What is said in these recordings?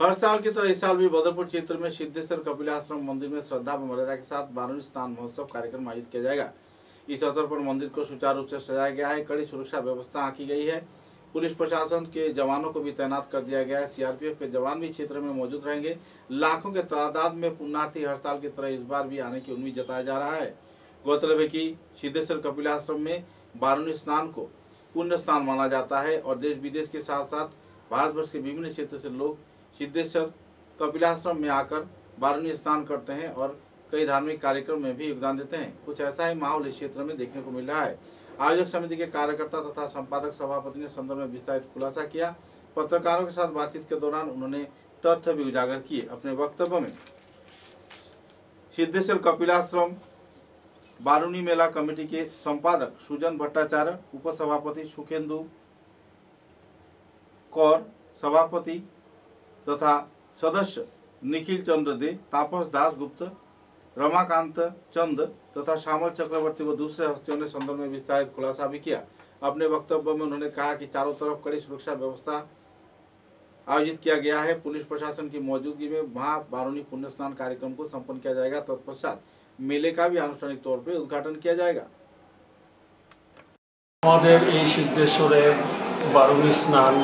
हर साल की तरह इस साल भी बदरपुर क्षेत्र में सिद्धेश्वर कपिलाश्रम मंदिर में श्रद्धा व मर्यादा के साथ 12वीं स्नान महोत्सव कार्यक्रम आयोजित किया जाएगा। इस अवसर पर मंदिर को सुचारू रूप से सजाया गया है। कड़ी सुरक्षा व्यवस्था की गई है। पुलिस प्रशासन के जवानों को भी तैनात कर दिया गया है। सीआरपीएफ के जवान भी क्षेत्र में मौजूद रहेंगे। लाखों के तादाद में पुण्यार्थी हर साल की तरह इस बार भी आने की उम्मीद जताया जा रहा है। गौरतलब है कि सिद्धेश्वर कपिलाश्रम में 12वीं स्नान को पुण्य स्नान माना जाता है और देश विदेश के साथ साथ भारतवर्ष के विभिन्न क्षेत्र से लोग सिद्धेश्वर कपिलाश्रम में आकर 12वीं स्नान करते हैं और कई धार्मिक कार्यक्रम में भी योगदान देते हैं। कुछ ऐसा ही माहौल इस क्षेत्र में देखने को मिल रहा है। आयोजक समिति के कार्यकर्ता तथा संपादक सभापति ने संदर्भ में विस्तारित खुलासा किया। पत्रकारों के साथ बातचीत के दौरान उन्होंने तथ्य भी उजागर किए। अपने वक्तव्य में सिद्धेश्वर कपिलाश्रम 12वीं मेला कमेटी के संपादक सुजन भट्टाचार्य, उप सभापति सुखेंदु कौर, सभापति तथा सदस्य निखिल चंद्र दे, तापस दास गुप्त, रमाकांत चंद तथा श्यामल चक्रवर्ती व दूसरे हस्तियों ने संदर्भ में विस्तारित खुलासा भी किया। अपने वक्तव्य में उन्होंने कहा कि चारों तरफ कड़ी सुरक्षा व्यवस्था आयोजित किया गया है। पुलिस प्रशासन की मौजूदगी में वहां 12वीं पुण्य स्नान कार्यक्रम को संपन्न किया जाएगा। तत्पश्चात मेले का भी आनुষ্ঠাनिक तौर पर उद्घाटन किया जाएगा। सिद्धेश्वरेर 12वीं स्नान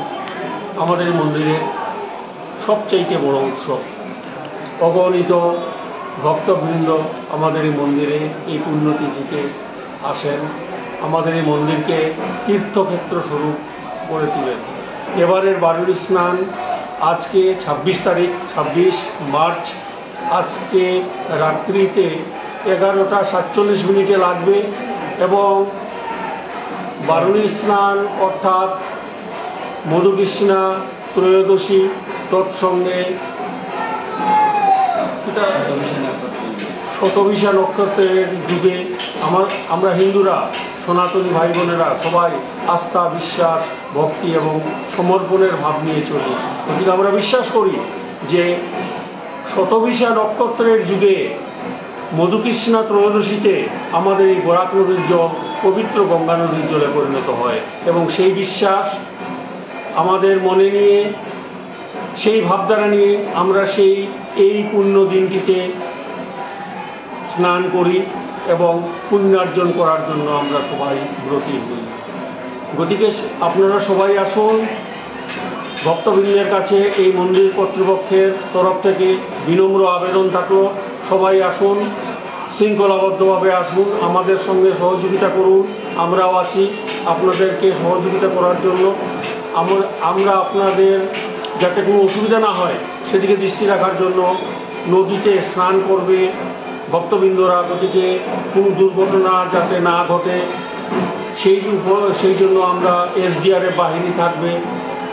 हमारे मंदिरे सबचाইতে बड़ उत्सव। अगणित भक्तबृंद हमारे मंदिरे ये पुण्यतिथिते आसेन, हमारे मंदिर के तीर्थक्षेत्र स्वरूप गड़े तुलेन। एबारेर 12वीं स्नान आज के 26 तारीख 26 मार्च आज के रात्रिते 11:47 लागबे एवं 12वीं स्नान अर्थात मधुकृष्णा त्रयोदशी तत्संगे शतभिषा नक्षत्रेर जुगे आमरा हिंदुरा सनातनी भाई बोनेरा सबाई आस्था विश्वास भक्ति एवं समर्पणेर भाव निये चली। गतिके आमरा विश्वास करी जे शतभिषा नक्षत्रेर जुगे मधुकृष्णा त्रयोदशीते आमादेर एई बराक नदीर जल पवित्र गंगा नदीर जले परिणत हय एवं सेई विश्वास आमादेर मने निये सेई भावधारा निये आमरा सेई एई पुण्य दिनटिते स्नान करी एवं पुण्यार्जन करार जन्य आमरा सबाई ब्रती हई। गतिके आपनारा सबाई आसुन। भक्तबृंदेर काछे एई मंदिर कर्तृपक्षेर तरफ थेके विनम्र आवेदन थाकलो सबाई आसुन, शृंखलाबद्धभावे आसुन, आमादेर संगे सहयोगिता करुन। आमराओ आछि आपनादेरके सहयोगिता करार जन्य। आमरा आपनादेर जाते कोनो असुविधा ना हय सेदिके दृष्टि राखार जन्य नदीते स्नान करबे भक्तबृंदरा। गतिके कोनो दुर्घटना जाते ना घटे सेई जन्य आमरा एसडिआरएफ बाहिनी थाकबे,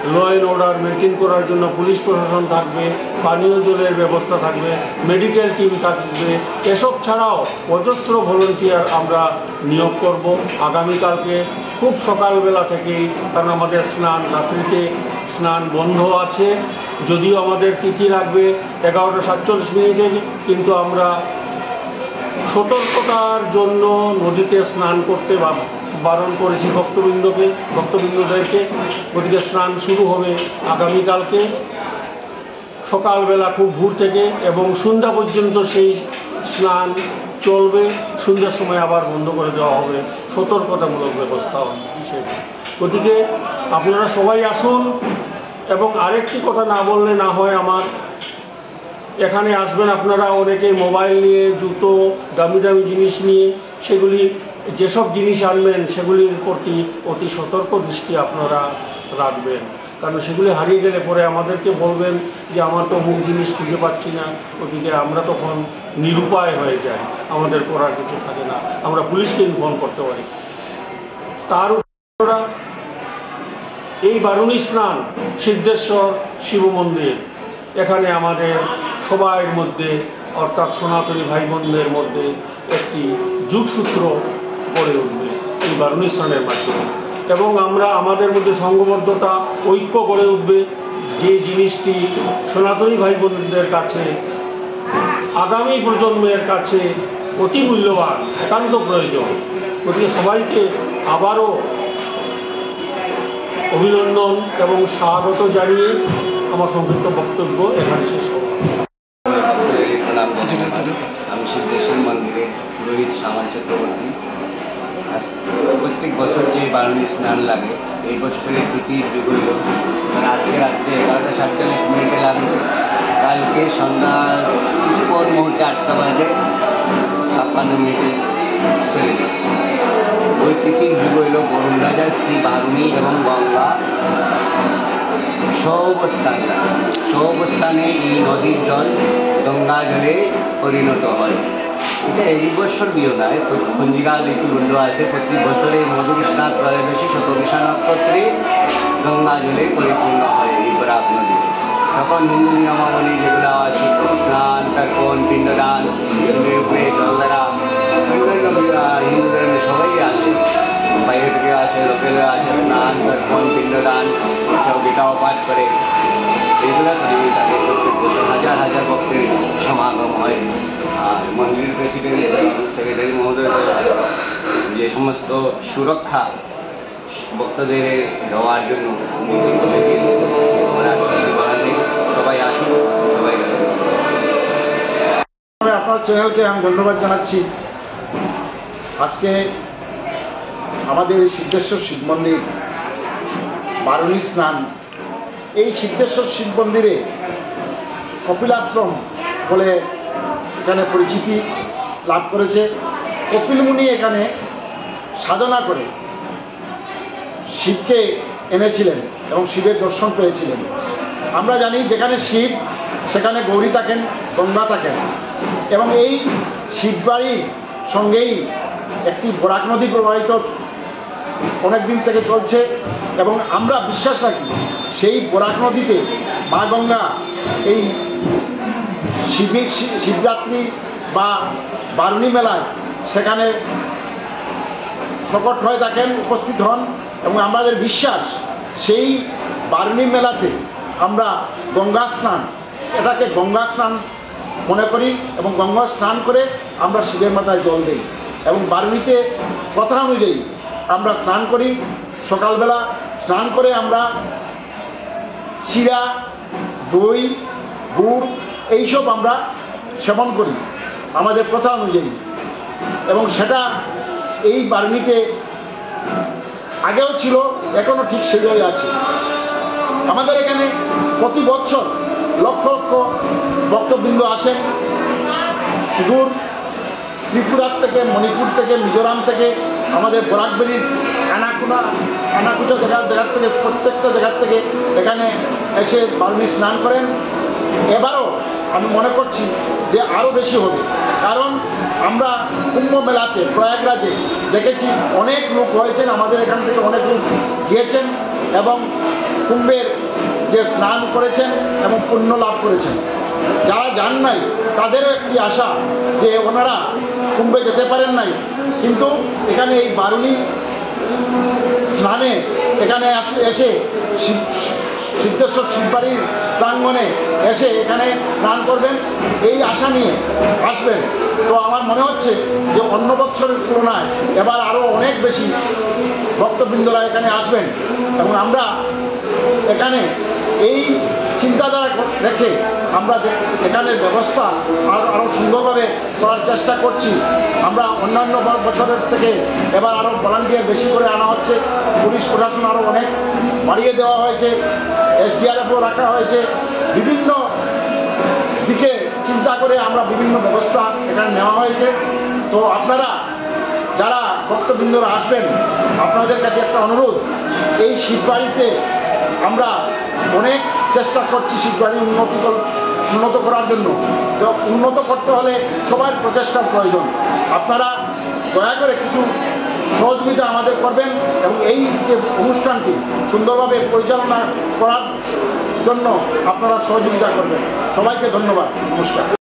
ল অ্যান্ড অর্ডার মেনটেন করার জন্য পুলিশ প্রশাসন থাকবে, পানীয় জলের ব্যবস্থা থাকবে, মেডিকেল টিম থাকবে। এসব ছাড়াও অজস্র ভলান্টিয়ার আমরা নিয়োগ করব আগামীকালকে খুব সকালবেলা থেকেই, কারণ আমাদের স্নান রাত্রিতে স্নান বন্ধ আছে। যদিও আমাদের তিথি লাগবে 11:47, কিন্তু আমরা সতর্কতার জন্য নদীতে স্নান করতে বারণ করেছি ভক্তবৃন্দদেরকে। গতিকে স্নান শুরু হবে আগামীকালকে সকালবেলা খুব ভোর থেকে এবং সন্ধ্যা পর্যন্ত সেই স্নান চলবে। সন্ধ্যার সময় আবার বন্ধ করে দেওয়া হবে সতর্কতামূলক ব্যবস্থা হিসেবে। গতিকে আপনারা সবাই আসুন। এবং আরেকটি কথা না বললে না হয় আমার, এখানে আসবেন আপনারা অনেকেই মোবাইল নিয়ে, জুতো, দামি দামি জিনিস নিয়ে, সেগুলি যেসব জিনিস আনবেন সেগুলির প্রতি অতি সতর্ক দৃষ্টি আপনারা রাখবেন। কারণ সেগুলি হারিয়ে গেলে পরে আমাদেরকে বলবেন যে আমার তো অমুক জিনিস খুঁজে পাচ্ছি না। ওদিকে আমরা তখন নিরুপায় হয়ে যাই, আমাদের করার কিছু থাকে না। আমরা পুলিশকে ইনফর্ম করতে পারি। তার উপর এই 12वीं স্নান সিদ্ধেশ্বর শিব মন্দির, এখানে আমাদের সবার মধ্যে অর্থাৎ সনাতনী ভাই বোনদের মধ্যে একটি যুগসূত্র গড়ে উঠবে এই 12वीं স্নানের মাধ্যমে। এবং আমরা আমাদের মধ্যে সংঘবদ্ধতা ঐক্য গড়ে উঠবে, যে জিনিসটি সনাতনী ভাই বোনদের কাছে আগামী প্রজন্মের কাছে অতি মূল্যবান, একান্ত প্রয়োজন। গতিকে সবাইকে আবারও অভিনন্দন এবং স্বাগত জানিয়ে আমার সংক্ষিপ্ত বক্তব্য এখানে শেষ করব। আমি সিদ্ধেশ্বর মন্দিরে পুরোহিত সামান চক্রবর্তী। প্রত্যেক বছর যে বারুণী স্নান লাগে এই বছরের তৃতীয় যুগ হইল, আজকে রাত্রে 11:47 লাগলো, কালকে সন্ধ্যা কিছু পর মুহূর্তে 8টা বাজে 56 সেরে ওই তৃতীয় যুগ হইল বরুণ রাজার স্ত্রী বারুণী এবং গঙ্গা সহবস্থানে এই নদীর জল গঙ্গা জলে পরিণত হয়। এটা এই বছর দিও নয়, পঞ্জিকা লিপিবদ্ধ আছে প্রতি বছরে মধুর স্নান ত্রয়োদশী শতবিশা নক্ষত্রে গঙ্গা জলে পরিপূর্ণ হয় এই বরাক নদী। তখন হিন্দু নিয়মাবলী যেগুলো আছে স্নান, তর্পণ, পিণ্ডদান, শিবের উপরে জল দ্বারা অন্যান্য হিন্দু ধর্মে সবাই আসে, বাইরে থেকে আসে, লোকেরা আসে, স্নান, তর্পণ, পিণ্ডদান, গীতাও পাঠ করে এগুলো করে তাদের প্রত্যেক বছর হাজার হাজার ভক্তের সমাগম হয়। আর মন্দির প্রেসিডেন্ট সেক্রেটারি মহোদয় যে সমস্ত সুরক্ষা ভক্তদের দেওয়ার জন্য সবাই আসুন, সবাই আপনার চ্যানেলকে আমি ধন্যবাদ জানাচ্ছি। আজকে আমাদের সিদ্ধেশ্বর শিব মন্দির বারুণী স্নান, এই সিদ্ধেশ্বর শিব মন্দিরে কপিলাশ্রম বলে এখানে পরিচিতি লাভ করেছে। কপিল মুনি এখানে সাধনা করে শিবকে এনেছিলেন এবং শিবের দর্শন পেয়েছিলেন। আমরা জানি যেখানে শিব সেখানে গৌরী থাকেন, গঙ্গা থাকেন, এবং এই শিববাড়ির সঙ্গেই একটি বরাক নদী প্রবাহিত অনেক দিন থেকে চলছে এবং আমরা বিশ্বাস রাখি সেই বরাক নদীতে মা গঙ্গা এই শিবরাত্রি বা বারুণী মেলায় সেখানে প্রকট হয়ে থাকেন, উপস্থিত হন, এবং আমাদের বিশ্বাস সেই বারুণী মেলাতে আমরা গঙ্গা স্নান, এটাকে গঙ্গা স্নান মনে করি এবং গঙ্গা স্নান করে আমরা শিবের মাথায় জল দিই এবং বারুণীতে কথা অনুযায়ী আমরা স্নান করি। সকালবেলা স্নান করে আমরা চিরা, দই, গুড় এইসব আমরা সেবন করি আমাদের প্রথা অনুযায়ী, এবং সেটা এই বারুণীতে আগেও ছিল, এখনো ঠিক সেভাবেই আছে। আমাদের এখানে প্রতি বছর লক্ষ লক্ষ ভক্তবৃন্দ আসেন, সুদূর ত্রিপুরার থেকে, মণিপুর থেকে, মিজোরাম থেকে, আমাদের বরাকবেরির আনাকুচা জায়গার থেকে, প্রত্যেকটা জায়গার থেকে এখানে এসে বারুণী স্নান করেন। এবারও আমি মনে করছি যে আরও বেশি হবে, কারণ আমরা কুম্ভ মেলাতে প্রয়াগরাজে দেখেছি অনেক লোক হয়েছেন, আমাদের এখান থেকে অনেক লোক গিয়েছেন এবং কুম্ভের যে স্নান করেছেন এবং পুণ্য লাভ করেছেন। যারা যান নাই তাদেরও একটি আশা যে ওনারা কুম্ভে যেতে পারেন নাই, কিন্তু এখানে এই বারুণী স্নানে এখানে এসে সিদ্ধেশ্বর শিববাড়ির প্রাঙ্গণে এসে এখানে স্নান করবেন, এই আশা নিয়ে আসবেন। তো আমার মনে হচ্ছে যে অন্য বছরের তুলনায় এবার আরও অনেক বেশি ভক্তবৃন্দরা এখানে আসবেন এবং আমরা এখানে এই চিন্তাধারা রেখে আমরা এখানের ব্যবস্থা আরও সুন্দরভাবে করার চেষ্টা করছি। আমরা অন্যান্য বছরের থেকে এবার আরও ভলান্টিয়ার বেশি করে আনা হচ্ছে, পুলিশ প্রশাসন আরও অনেক বাড়িয়ে দেওয়া হয়েছে, SDRFও রাখা হয়েছে। বিভিন্ন দিকে চিন্তা করে আমরা বিভিন্ন ব্যবস্থা এখানে নেওয়া হয়েছে। তো আপনারা যারা ভক্তবৃন্দরা আসবেন, আপনাদের কাছে একটা অনুরোধ, এই শিববাড়িতে আমরা অনেক চেষ্টা করছি শিববাড়ি উন্নত করার জন্য। তো উন্নত করতে হলে সবার প্রচেষ্টার প্রয়োজন। আপনারা দয়া করে কিছু সহযোগিতা আমাদের করবেন এবং এই যে অনুষ্ঠানটি সুন্দরভাবে পরিচালনা করার জন্য আপনারা সহযোগিতা করবেন। সবাইকে ধন্যবাদ, নমস্কার।